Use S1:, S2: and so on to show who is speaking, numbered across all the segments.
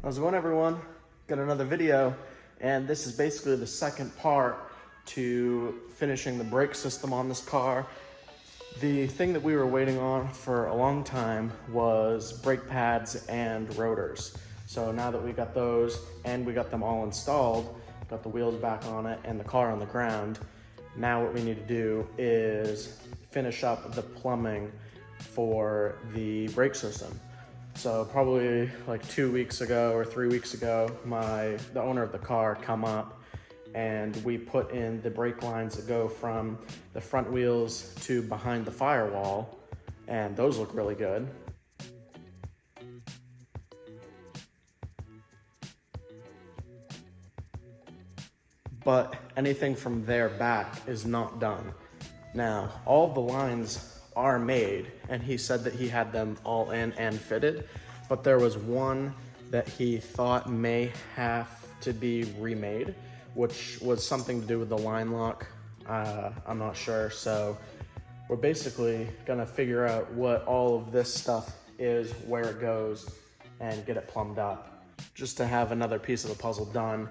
S1: How's it going, everyone? Got another video, and this is basically the second part to finishing the brake system on this car. The thing that we were waiting on for a long time was brake pads and rotors. So now that we got those and we got them all installed, got the wheels back on it and the car on the ground, now what we need to do is finish up the plumbing for the brake system. So probably like 2 weeks ago or 3 weeks ago, the owner of the car come up and we put in the brake lines that go from the front wheels to behind the firewall, and those look really good. But anything from there back is not done. Now, all of the lines are made, and he said that he had them all in and fitted, but there was one that he thought may have to be remade, which was something to do with the line lock. I'm not sure. So we're basically gonna figure out what all of this stuff is, where it goes, and get it plumbed up, just to have another piece of the puzzle done.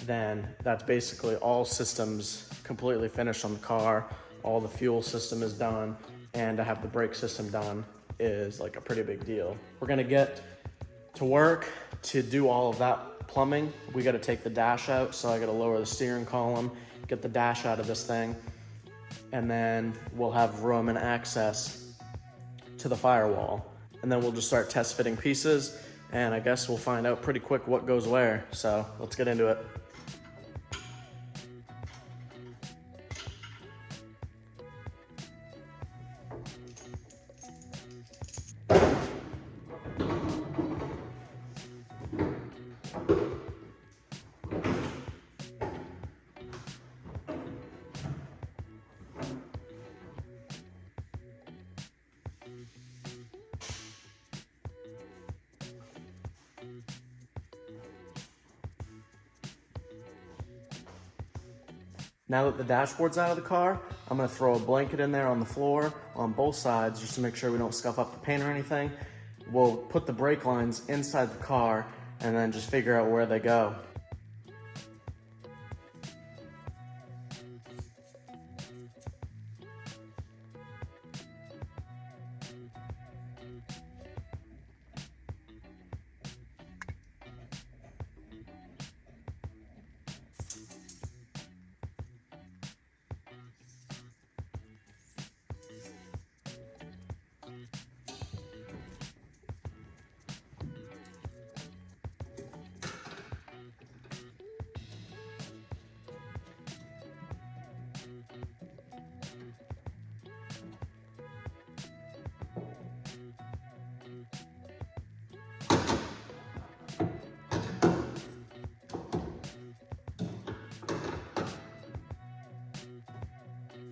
S1: Then that's basically all systems completely finished on the car. All the fuel system is done, and to have the brake system done is like a pretty big deal. We're gonna get to work to do all of that plumbing. We gotta take the dash out, so I gotta lower the steering column, get the dash out of this thing, and then we'll have room and access to the firewall. And then we'll just start test fitting pieces, and I guess we'll find out pretty quick what goes where. So let's get into it. Now that the dashboard's out of the car, I'm gonna throw a blanket in there on the floor on both sides just to make sure we don't scuff up the paint or anything. We'll put the brake lines inside the car and then just figure out where they go.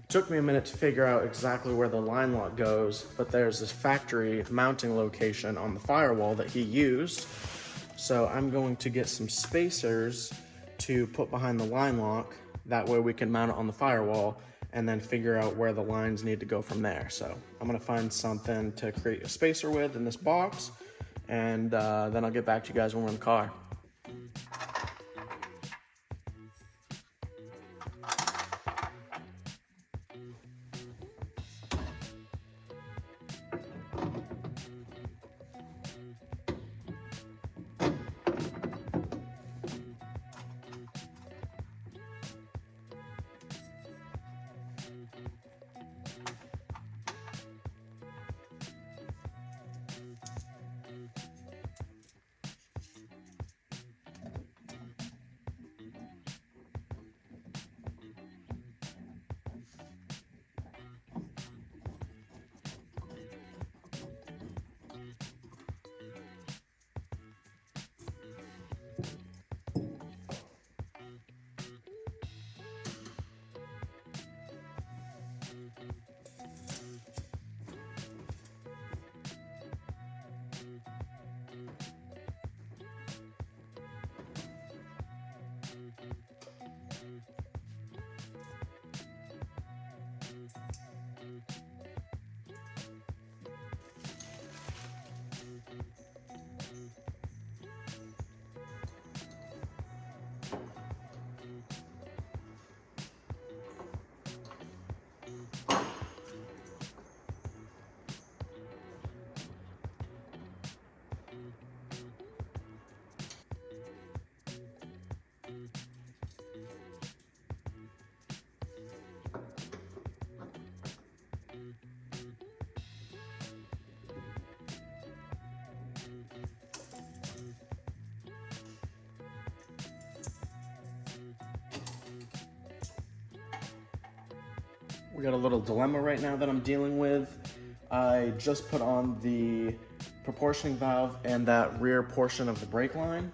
S1: Took me a minute to figure out exactly where the line lock goes, but there's this factory mounting location on the firewall that he used. So I'm going to get some spacers to put behind the line lock. That way we can mount it on the firewall and then figure out where the lines need to go from there. So I'm gonna find something to create a spacer with in this box, and then I'll get back to you guys when we're in the car. We got a little dilemma right now that I'm dealing with. I just put on the proportioning valve and that rear portion of the brake line.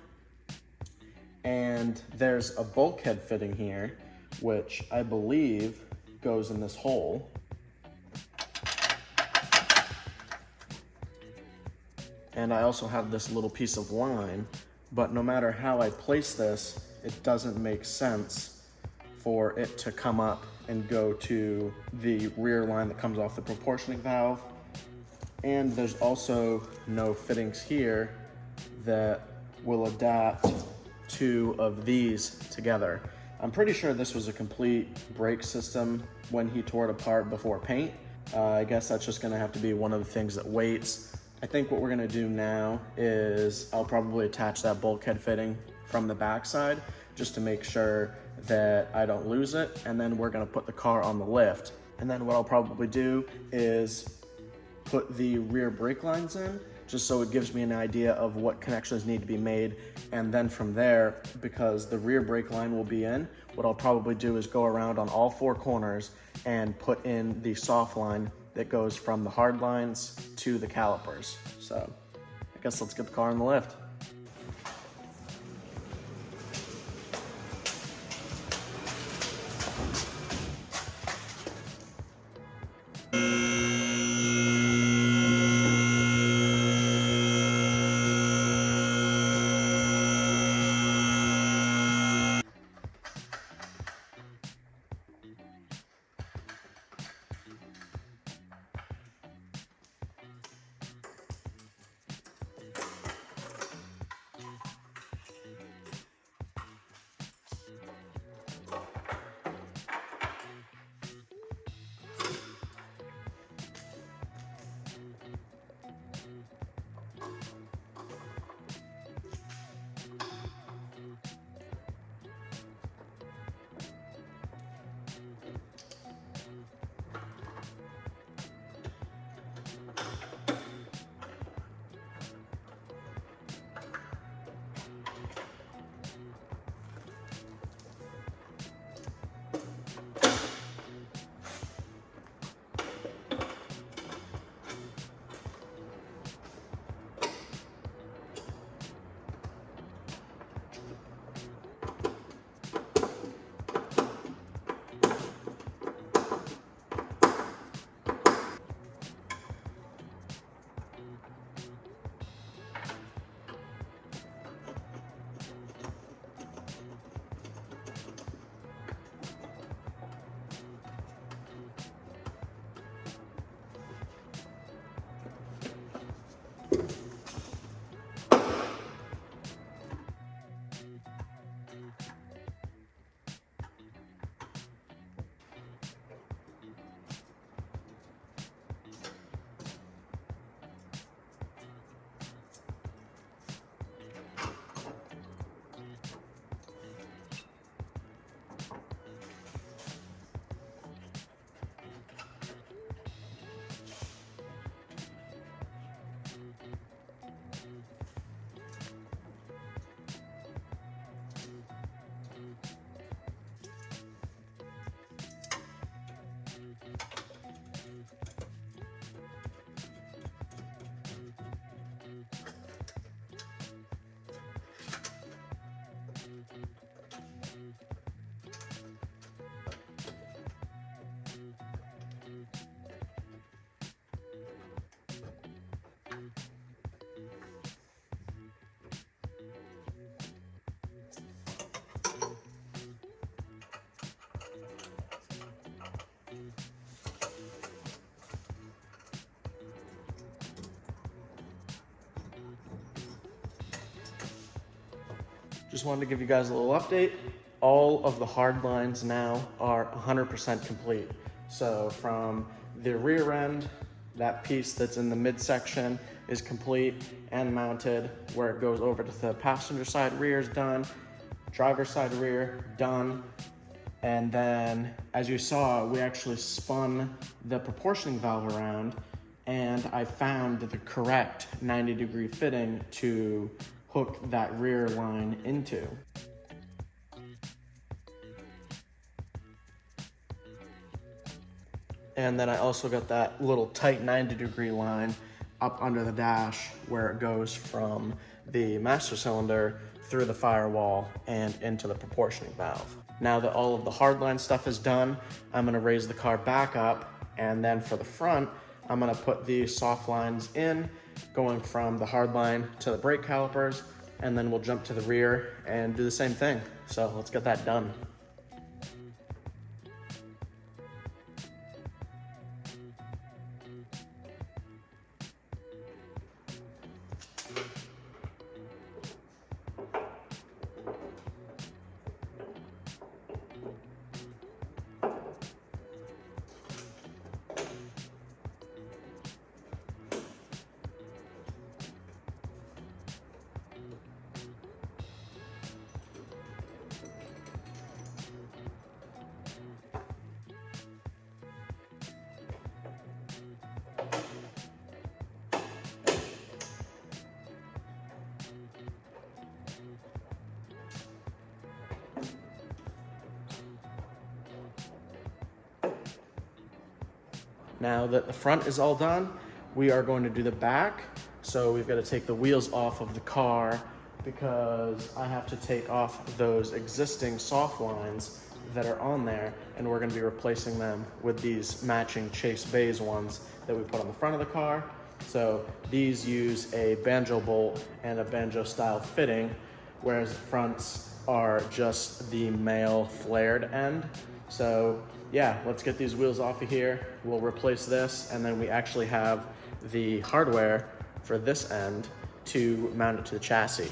S1: And there's a bulkhead fitting here, which I believe goes in this hole. And I also have this little piece of line, but no matter how I place this, it doesn't make sense for it to come up and go to the rear line that comes off the proportioning valve. And there's also no fittings here that will adapt two of these together. I'm pretty sure this was a complete brake system when he tore it apart before paint. I guess that's just gonna have to be one of the things that waits. I think what we're gonna do now is I'll probably attach that bulkhead fitting from the backside just to make sure that I don't lose it. And then we're gonna put the car on the lift. And then what I'll probably do is put the rear brake lines in, just so it gives me an idea of what connections need to be made. And then from there, because the rear brake line will be in, what I'll probably do is go around on all four corners and put in the soft line that goes from the hard lines to the calipers. So I guess let's get the car on the lift. Just wanted to give you guys a little update. All of the hard lines now are 100% complete. So from the rear end, that piece that's in the midsection is complete and mounted. Where it goes over to the passenger side rear is done. Driver's side rear, done. And then, as you saw, we actually spun the proportioning valve around and I found the correct 90-degree fitting to hook that rear line into. And then I also got that little tight 90-degree line up under the dash where it goes from the master cylinder through the firewall and into the proportioning valve. Now that all of the hardline stuff is done, I'm gonna raise the car back up, and then for the front, I'm gonna put the soft lines in, going from the hard line to the brake calipers, and then we'll jump to the rear and do the same thing. So let's get that done. Now that the front is all done, we are going to do the back. So we've got to take the wheels off of the car because I have to take off those existing soft lines that are on there, and we're going to be replacing them with these matching Chase Bays ones that we put on the front of the car. So these use a banjo bolt and a banjo style fitting, whereas the fronts are just the male flared end. So yeah, let's get these wheels off of here. We'll replace this, and then we actually have the hardware for this end to mount it to the chassis.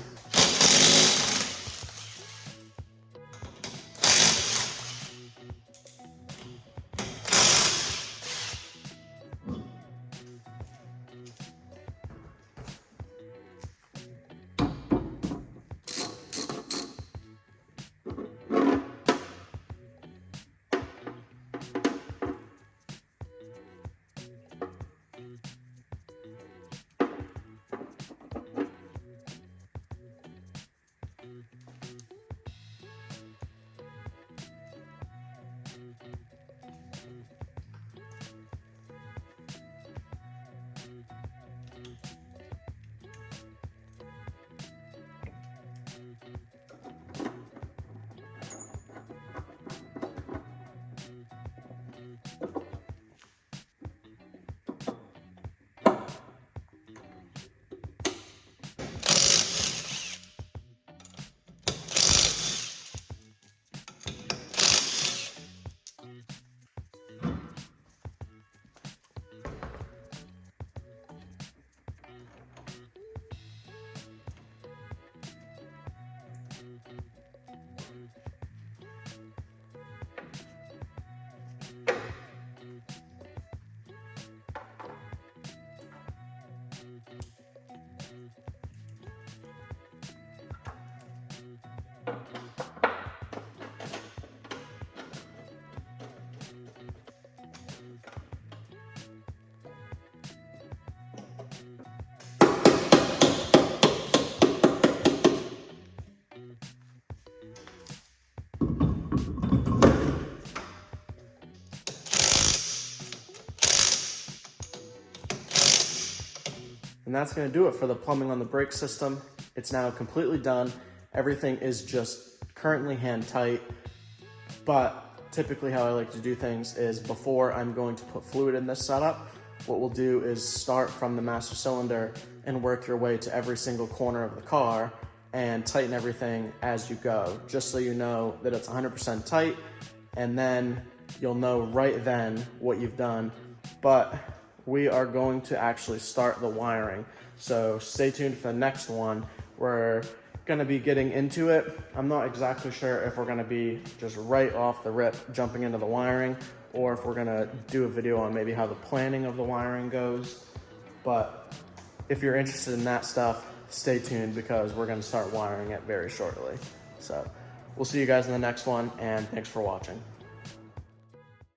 S1: And that's gonna do it for the plumbing on the brake system. It's now completely done. Everything is just currently hand tight, but typically how I like to do things is before I'm going to put fluid in this setup, what we'll do is start from the master cylinder and work your way to every single corner of the car and tighten everything as you go, just so you know that it's 100% tight, and then you'll know right then what you've done. But we are going to actually start the wiring. So stay tuned for the next one. We're gonna be getting into it. I'm not exactly sure if we're gonna be just right off the rip jumping into the wiring, or if we're gonna do a video on maybe how the planning of the wiring goes. But if you're interested in that stuff, stay tuned because we're gonna start wiring it very shortly. So we'll see you guys in the next one, and thanks for watching.